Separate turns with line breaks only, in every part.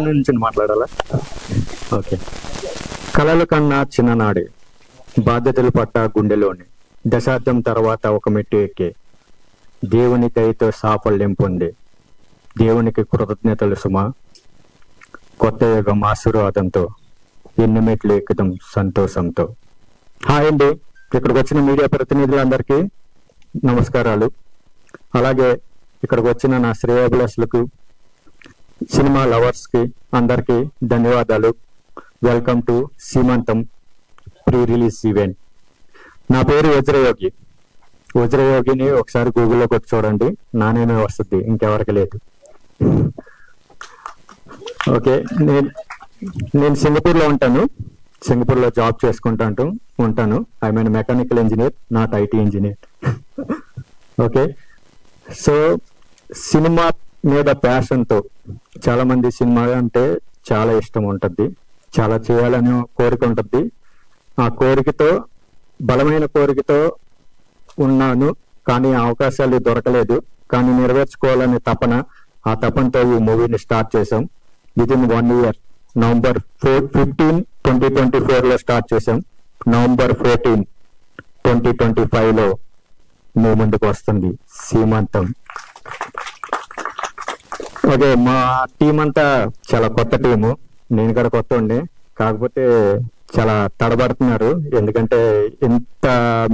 నుంచి మాట్లాడాలా? ఓకే. కలల కన్నా చిన్ననాడే బాధ్యతలు పట్ట గుండెలోని దశాబ్దం తర్వాత ఒక మెట్టు ఎక్కే దేవుని దయతో సాఫల్యం పొందే దేవునికి కృతజ్ఞతలు సుమా. కొత్త యుగం ఆశీర్వాదంతో ఎన్ని మెట్లు ఎక్కుదాం సంతోషంతో. హాయ్ అండి, ఇక్కడికి వచ్చిన మీడియా ప్రతినిధులందరికీ నమస్కారాలు. అలాగే ఇక్కడికి వచ్చిన నా శ్రేయోభిలాషులకు, సినిమా లవర్స్కి అందరికీ ధన్యవాదాలు. వెల్కమ్ టు సీమంతం ప్రీ రిలీజ్ ఈవెంట్. నా పేరు వజ్రయోగి. వజ్రయోగిని ఒకసారి గూగుల్లోకి వచ్చి చూడండి, నానేమే వస్తుంది, ఇంకెవరికి లేదు. ఓకే, నేను సింగపూర్లో ఉంటాను. సింగపూర్లో జాబ్ చేసుకుంటూ ఉంటాను. I mean mechanical engineer, not IT engineer. Okay, so cinema మీద ప్యాషన్తో, చాలా మంది సినిమా అంటే చాలా ఇష్టం ఉంటుంది, చాలా చేయాలని కోరిక ఉంటుంది. ఆ కోరికతో, బలమైన కోరికతో ఉన్నాను, కానీ అవకాశాలు దొరకలేదు. కానీ నెరవేర్చుకోవాలనే తపన, ఆ తపనతో ఈ మూవీని స్టార్ట్ చేసాం. వితిన్ 1 year, November 15, 2024 స్టార్ట్ చేసాం. November 14, 2025 మీ ముందుకు వస్తుంది సీమంతం. ఓకే, మా టీం అంతా చాలా కొత్త టీము. నేను కూడా కొత్త ఉండే, కాకపోతే చాలా తడబడుతున్నారు. ఎందుకంటే ఇంత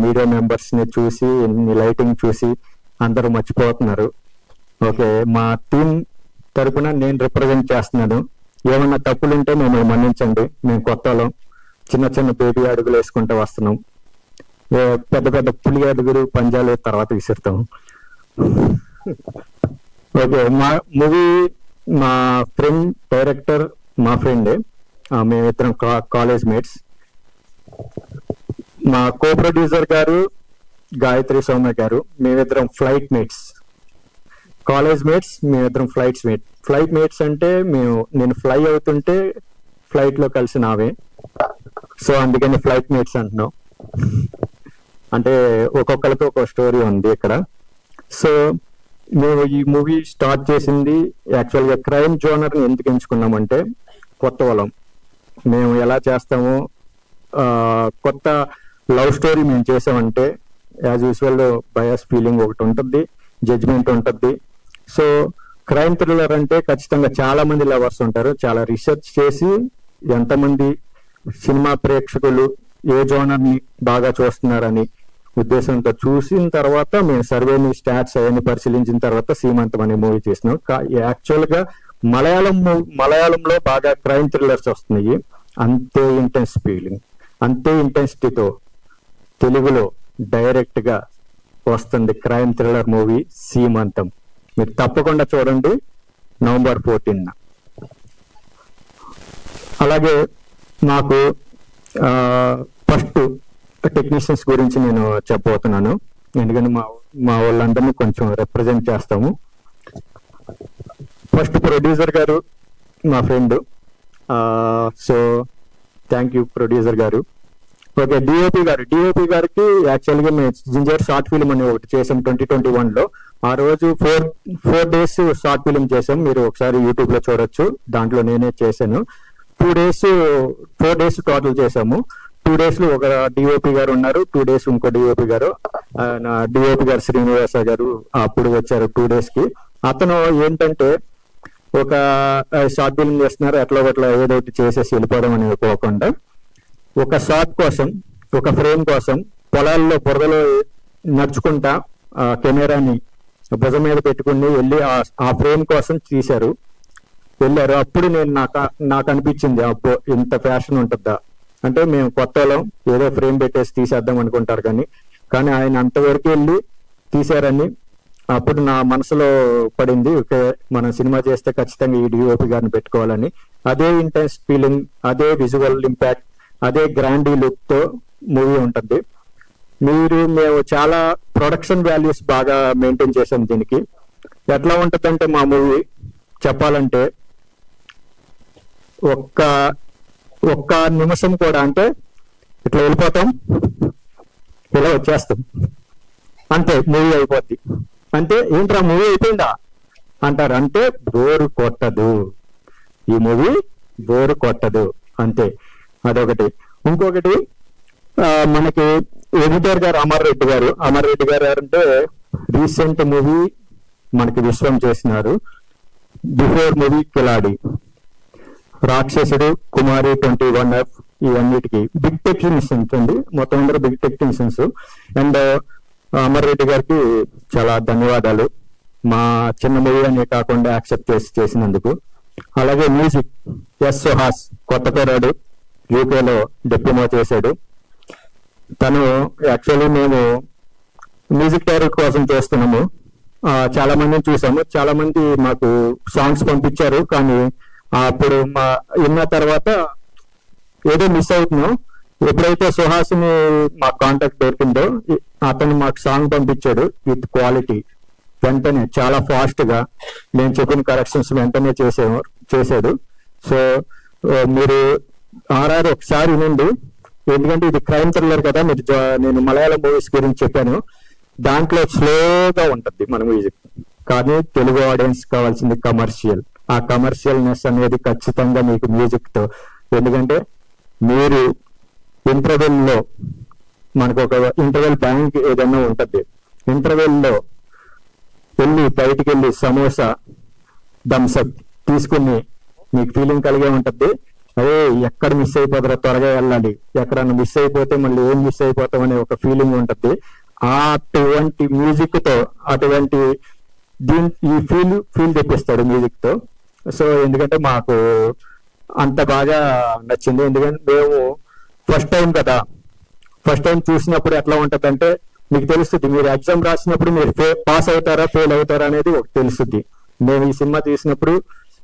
మీడియా మెంబర్స్ ని చూసి, ఇన్ని లైటింగ్ చూసి అందరూ మర్చిపోతున్నారు. ఓకే, మా టీం తరపున నేను రిప్రజెంట్ చేస్తున్నాను. ఏమన్నా తప్పులుంటే మేము మన్నించండి. మేము కొత్తలో చిన్న చిన్న బేబీ అడుగులు వేసుకుంటూ వస్తున్నాం. పెద్ద పెద్ద పులి అడుగులు, పంజాలు తర్వాత విసురుతాం. ఓకే, మా మూవీ, మా ఫ్రెండ్ డైరెక్టర్ మా ఫ్రెండే. మేమిద్దరం కాలేజ్ మేట్స్. మా కో ప్రొడ్యూసర్ గారు గాయత్రి సౌమ్య గారు. మేమిద్దరం ఫ్లైట్ మేట్స్, కాలేజ్ మేట్స్. మేమిద్దరం ఫ్లైట్ మేట్స్ అంటే నేను ఫ్లై అవుతుంటే ఫ్లైట్ లో కలిసి నావే, సో అందుకని ఫ్లైట్ మేట్స్ అంటున్నాం. అంటే ఒక్కొక్కరికి ఒక స్టోరీ ఉంది ఇక్కడ. సో మేము ఈ మూవీ స్టార్ట్ చేసింది యాక్చువల్గా క్రైమ్ జోనర్ని ఎందుకు ఎంచుకున్నామంటే, కొత్త వాళ్ళం, మేము ఎలా చేస్తామో, కొత్త లవ్ స్టోరీ మేము చేసామంటే యాజ్ యూజువల్ బయాస్ ఫీలింగ్ ఒకటి ఉంటుంది, జడ్జ్మెంట్ ఉంటుంది. సో క్రైమ్ థ్రిల్లర్ అంటే ఖచ్చితంగా చాలా మంది లవర్స్ ఉంటారు. చాలా రీసెర్చ్ చేసి ఎంతమంది సినిమా ప్రేక్షకులు ఏ జోనర్ని బాగా చూస్తున్నారని ఉద్దేశంతో చూసిన తర్వాత మేము సర్వేని, స్టాట్స్ అవన్నీ పరిశీలించిన తర్వాత సీమంతం అనే మూవీ చేసినాం. యాక్చువల్గా మలయాళంలో బాగా క్రైమ్ థ్రిల్లర్స్ వస్తున్నాయి. అంతే ఇంటెన్స్ ఫీలింగ్, అంతే ఇంటెన్సిటీతో తెలుగులో డైరెక్ట్ గా వస్తుంది క్రైమ్ థ్రిల్లర్ మూవీ సీమంతం. మీరు తప్పకుండా చూడండి, November 14. అలాగే నాకు ఫస్ట్ టెక్నీషియన్స్ గురించి నేను చెప్పబోతున్నాను, ఎందుకంటే మా వాళ్ళందరినీ కొంచెం రిప్రజెంట్ చేస్తాము. ఫస్ట్ ప్రొడ్యూసర్ గారు మా friend. So thank you producer గారు. ఓకే, డిఓపి గారికి యాక్చువల్గా మేము జింజర్ షార్ట్ ఫిల్మ్ అని ఒకటి చేసాం 2021లో. ఆ రోజు 4 days షార్ట్ ఫిల్మ్ చేసాం. మీరు ఒకసారి యూట్యూబ్ లో చూడొచ్చు, దాంట్లో నేనే చేశాను. 4 days టోటల్ చేసాము. 2 days ఒక డిఓపి గారు ఉన్నారు, 2 days ఇంకో డిఓపి గారు, నా డిఓపి గారు శ్రీనివాస గారు అప్పుడు వచ్చారు 2 days కి. అతను ఏంటంటే, ఒక షార్ట్ ఫిల్మ్ చేస్తున్నారు, ఎట్లా ఏదో ఒకటి చేసేసి వెళ్ళిపోవడం అనేది పోకుండా, ఒక షాట్ కోసం, ఒక ఫ్రేమ్ కోసం పొలాల్లో బురదలో నడుచుకుంటా కెమెరాని భుజం మీద పెట్టుకుని వెళ్ళి ఆ ఫ్రేమ్ కోసం వెళ్ళారు. అప్పుడు నాకు అనిపించింది, అబ్బో ఇంత ఫ్యాషన్ ఉంటుందా. అంటే మేము కొత్తలో ఏదో ఫ్రేమ్ పెట్టేసి తీసేద్దాం అనుకుంటారు, కానీ ఆయన అంతవరకు వెళ్ళి తీశారని అప్పుడు నా మనసులో పడింది. ఓకే, మనం సినిమా చేస్తే ఖచ్చితంగా ఈ డిఓపి గారిని పెట్టుకోవాలని. అదే ఇంటెన్స్ ఫీలింగ్, అదే విజువల్ ఇంపాక్ట్, అదే గ్రాండీ లుక్ తో మూవీ ఉంటుంది. మేము చాలా ప్రొడక్షన్ వాల్యూస్ బాగా మెయింటైన్ చేసాం దీనికి. ఎట్లా ఉంటుందంటే మా మూవీ చెప్పాలంటే ఒక్క నిమిషం కూడా, అంటే ఇట్లా వెళ్ళిపోతాం, ఇలా వచ్చేస్తాం, అంతే మూవీ అయిపోద్ది. అంటే ఏంట్రా మూవీ అయిపోయిందా అంటారు. అంటే బోరు కొట్టదు. ఈ మూవీ బోరు కొట్టదు, అంతే. అదొకటి. ఇంకొకటి మనకి ఎడిటర్ గారు అమర్ రెడ్డి గారు అంటే రీసెంట్ మూవీ మనకి విశ్వం చేసినారు. బిఫోర్ మూవీ కిలాడి, రాక్షసుడు, కుమారి 21F, ఇవన్నిటికి బిగ్ టెక్నీషియన్స్ అండి, మొత్తం అందరూ big technicians. And Amar Reddy గారికి చాలా ధన్యవాదాలు, మా చిన్న మూవీ అని కాకుండా యాక్సెప్ట్ చేసినందుకు. అలాగే మ్యూజిక్ ఎస్ సుహాస్, కొత్త పేరాడు, యూకేలో డిప్లొమా చేశాడు. తను యాక్చువల్లీ మేము మ్యూజిక్ డైరెక్టర్ కోసం చేస్తున్నాము. చాలా మందిని చూసాము, చాలా మంది మాకు సాంగ్స్ పంపించారు, కానీ అప్పుడు విన్న తర్వాత ఏదో మిస్ అవుతున్నాం. ఎప్పుడైతే సుహాస్ని మా కాంటాక్ట్ దొరికిందో అతను మాకు సాంగ్ పంపించాడు విత్ క్వాలిటీ. వెంటనే చాలా ఫాస్ట్ గా నేను చెప్పిన కరెక్షన్స్ వెంటనే చేశాడు. సో మీరు ఆర్ఆర్ ఒకసారి వినండి, ఎందుకంటే ఇది క్రైమ్ థ్రిల్లర్ కదా. నేను మలయాళం మూవీస్ గురించి చెప్పాను, దాంట్లో స్లోగా ఉంటుంది మన మ్యూజిక్, కానీ తెలుగు ఆడియన్స్ కావాల్సింది కమర్షియల్. ఆ కమర్షియల్నెస్ అనేది ఖచ్చితంగా మీకు మ్యూజిక్ తో, ఎందుకంటే మీరు ఇంటర్వెల్ లో మనకు ఒక ఇంటర్వెల్ బ్యాంక్ ఏదైనా ఉంటుంది, ఇంటర్వెల్ లో బయటికి వెళ్ళి సమోసా థమ్స్అప్ తీసుకుని మీకు ఫీలింగ్ కలిగే ఉంటుంది, అదే ఎక్కడ మిస్ అయిపోతారో త్వరగా వెళ్ళాలి, ఎక్కడన్నా మిస్ అయిపోతే మళ్ళీ ఏం మిస్ అయిపోతాం అనే ఒక ఫీలింగ్ ఉంటుంది. అటువంటి మ్యూజిక్ తో అటువంటి ఈ ఫీల్ తెప్పిస్తాడు మ్యూజిక్ తో. సో ఎందుకంటే మాకు అంత బాగా నచ్చింది, ఎందుకంటే మేము ఫస్ట్ టైం చూసినప్పుడు ఎట్లా ఉంటది అంటే మీకు తెలుస్తుంది, మీరు ఎగ్జామ్ రాసినప్పుడు మీరు పాస్ అవుతారా ఫెయిల్ అవుతారా అనేది ఒకటి తెలుస్తుంది. మేము ఈ సినిమా తీసినప్పుడు,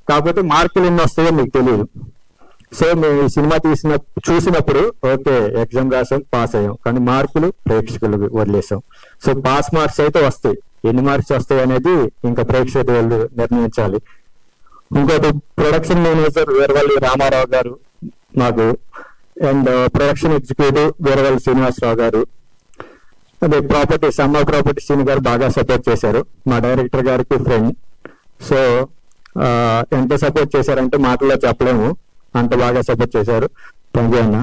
కాకపోతే మార్కులు ఎన్ని వస్తాయో మీకు తెలియదు. సో మేము ఈ సినిమా చూసినప్పుడు ఓకే ఎగ్జామ్ రాసాం, పాస్ అయ్యాం, కానీ మార్కులు ప్రేక్షకులు వదిలేసాం. సో పాస్ మార్క్స్ అయితే వస్తాయి, ఎన్ని మార్క్స్ వస్తాయి అనేది ఇంకా ప్రేక్షకులు నిర్ణయించాలి. ఇంకోటి ప్రొడక్షన్ మేనేజర్ వీరవల్లి రామారావు గారు మాకు, and production executive Veeravalli Srinivasarao గారు, అదే సమ్మ ప్రాపర్టీ సీని గారు బాగా సపోర్ట్ చేశారు. మా డైరెక్టర్ గారికి ఫ్రెండ్. సో ఎంత సపోర్ట్ చేశారంటే మాటల్లో చెప్పలేము, అంత బాగా సపోర్ట్ చేశారు. థ్యాంక్ యూ అన్న.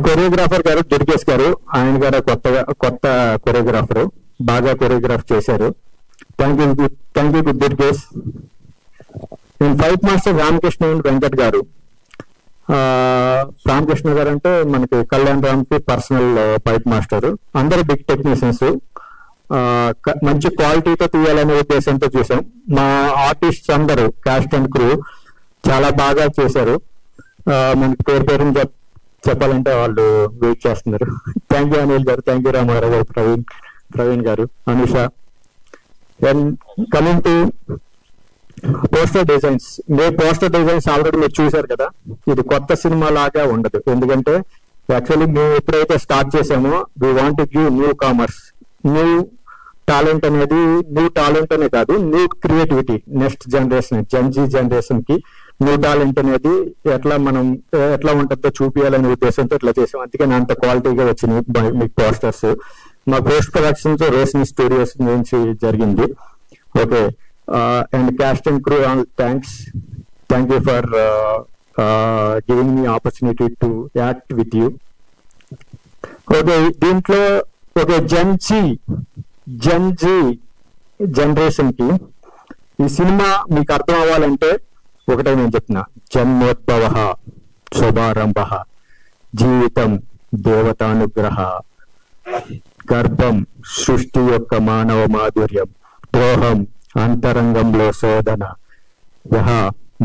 కొరియోగ్రాఫర్ గారు దుర్గేష్ గారు, ఆయన గారు కొత్త కొరియోగ్రాఫర్, బాగా కొరియోగ్రాఫ్ చేశారు. Thank you Durgesh. నేను fight master Ramakrishna and Venkat garu. Ramakrishna garu అంటే మనకి కళ్యాణ్ రామ్ కి పర్సనల్ ఫైట్ మాస్టర్. అందరు బిగ్ టెక్నీషియన్స్, మంచి క్వాలిటీతో తీయాలనే ఉద్దేశంతో చూసాం. మా ఆర్టిస్ట్స్ అందరూ కాస్ట్ అండ్ క్రూ చాలా బాగా చేశారు. మనకి పేరుని చెప్పాలంటే వాళ్ళు వెయిట్ చేస్తున్నారు. థ్యాంక్ యూ అనిల్ గారు, థ్యాంక్ యూ రామారావు గారు, ప్రవీణ్ గారు, Anusha. And coming to poster designs, poster designs already మీరు చూసారు కదా. ఇది కొత్త సినిమా లాగా ఉండదు, ఎందుకంటే యాక్చువల్లీ మేము ఎప్పుడైతే స్టార్ట్ చేసామో we want to give new commerce, new talent అనే కాదు, new creativity next generation, Gen Z generation కి న్యూ టాలెంట్ అనేది ఎట్లా ఉంటుందో చూపించాలనే ఉద్దేశంతో ఇట్లా చేసాం. అందుకని అంత క్వాలిటీగా వచ్చినాయి మీకు పోస్టర్స్. మా పోస్ట్ ప్రొడక్షన్స్ రోషిని స్టూడియోస్ నుంచి జరిగింది. Okay, and caste and crew all thank you for giving me opportunity to act with you. Okay, దీంట్లో ఒక జెన్జీ జనరేషన్ కి ఈ సినిమా మీకు అర్థం అవ్వాలంటే ఒకటే నేను చెప్తున్నా, జన్మోద్భవ శుభారంభ, జీవితం దేవతానుగ్రహ, గర్భం సృష్టి యొక్క మానవ మాధుర్యం, ద్రోహం అంతరంగంలో శోధన, యహ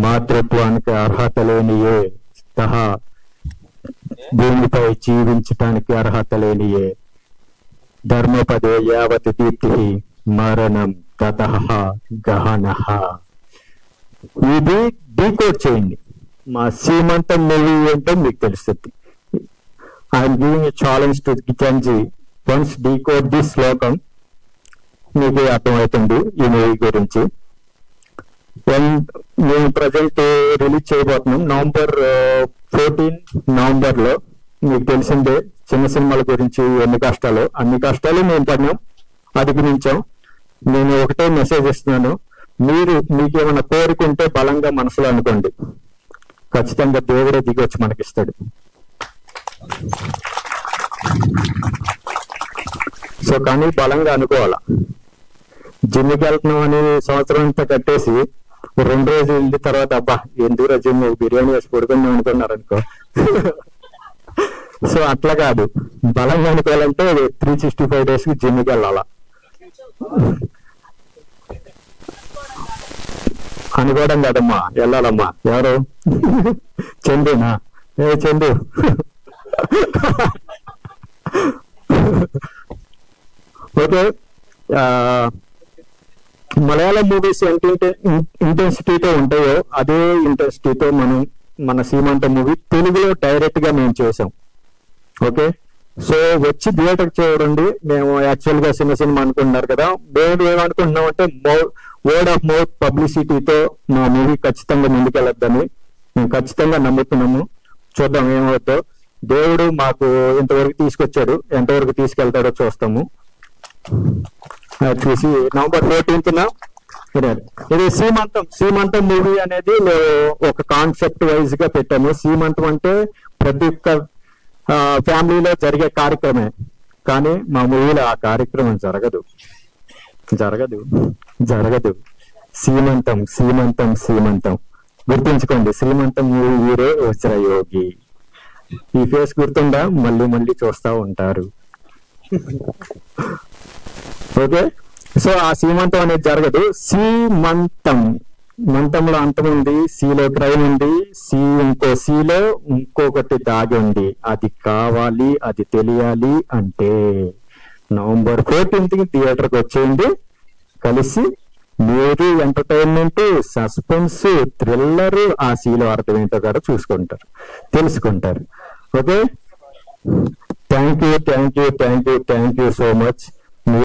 మాతృత్వానికి అర్హత లేనియే, తహ భూమిపై జీవించటానికి అర్హత లేనియే, ధర్మపదే యావత్ దీప్తి, మరణం తతః గహనః. ఇది డీకోడ్ చేయండి, మా సీమంతం మూవీ ఏంటో మీకు తెలుస్తుంది. I'm giving a challenge to కిచెన్జీ, వన్స్ డీకోడ్ దిస్ శ్లోకం మీకు అర్థమవుతుంది ఈ మూవీ గురించి. మేము ప్రజెంట్ రిలీజ్ చేయబోతున్నాం November 14 లో. మీకు తెలిసిందే చిన్న సినిమాల గురించి అన్ని కష్టాలు మేము పడినాం, అధిగమించాం. నేను ఒకటే మెసేజ్ ఇస్తున్నాను, మీకేమైనా కోరుకుంటే బలంగా మనసులో అనుకోండి, ఖచ్చితంగా దేవుడే దిగి వచ్చి మనకిస్తాడు. సో కానీ బలంగా అనుకోవాలా. జిమ్కి వెళ్తున్నాం అని సంవత్సరం అంతా కట్టేసి 2 రోజులు వెళ్ళిన తర్వాత అబ్బా ఎందుకు జిమ్ బిర్యానీ వేసి పడుకుందాం అనుకున్నారు అనుకో. సో అట్లా కాదు, బలంగా అనుకోవాలంటే 365 days కి జిమ్కి వెళ్ళాలా. అనుకోవడం కాదమ్మా, వెళ్ళాలమ్మా. ఎవరు? చందునా? చందు ఓకే. మలయాళం మూవీస్ ఎంత ఇంటెన్సిటీతో ఉంటాయో అదే ఇంటెన్సిటీతో మన సీమంత మూవీ తెలుగులో డైరెక్ట్ గా మేము చేసాం. ఓకే, సో వచ్చి థియేటర్ చూడండి. మేము యాక్చువల్ గా సినిమా అనుకుంటున్నారు కదా, మేము ఏమనుకుంటున్నాం అంటే వర్డ్ ఆఫ్ మౌత్ పబ్లిసిటీతో మా మూవీ ఖచ్చితంగా ముందుకెళ్ళొద్దని మేము ఖచ్చితంగా నమ్ముతున్నాము. చూద్దాం ఏమవుతుందో. దేవుడు మాకు ఇంతవరకు తీసుకొచ్చాడు, ఎంతవరకు తీసుకెళ్తాడో చూస్తాము. చూసి November 14th ఇది సీమంతం మూవీ అనేది మేము ఒక కాన్సెప్ట్ వైజ్ గా పెట్టాము. సీమంతం అంటే ప్రతి ఒక్క ఫ్యామిలీలో జరిగే కార్యక్రమే, కానీ మా మూవీలో ఆ కార్యక్రమం జరగదు. సీమంతం గుర్తుంచుకోండి. శ్రీమంతం మూవీ హీరో వజ్రయోగి. ఈ ఫేస్ గుర్తుందా? మళ్ళీ చూస్తా ఉంటారు. ఓకే, సో ఆ సీమంతం అనేది జరగదు. మంతంలో అంతం ఉంది, సీలో క్రైమ్ ఉంది, సీలో ఇంకొకటి దాగి ఉంది. అది కావాలి, అది తెలియాలి అంటే November 14th థియేటర్కి వచ్చేయండి. కలిసి మీరు ఎంటర్టైన్మెంట్, సస్పెన్స్, థ్రిల్లర్, ఆ సీలో అర్థం ఏంటో కూడా తెలుసుకుంటారు. Okay, thank you so much.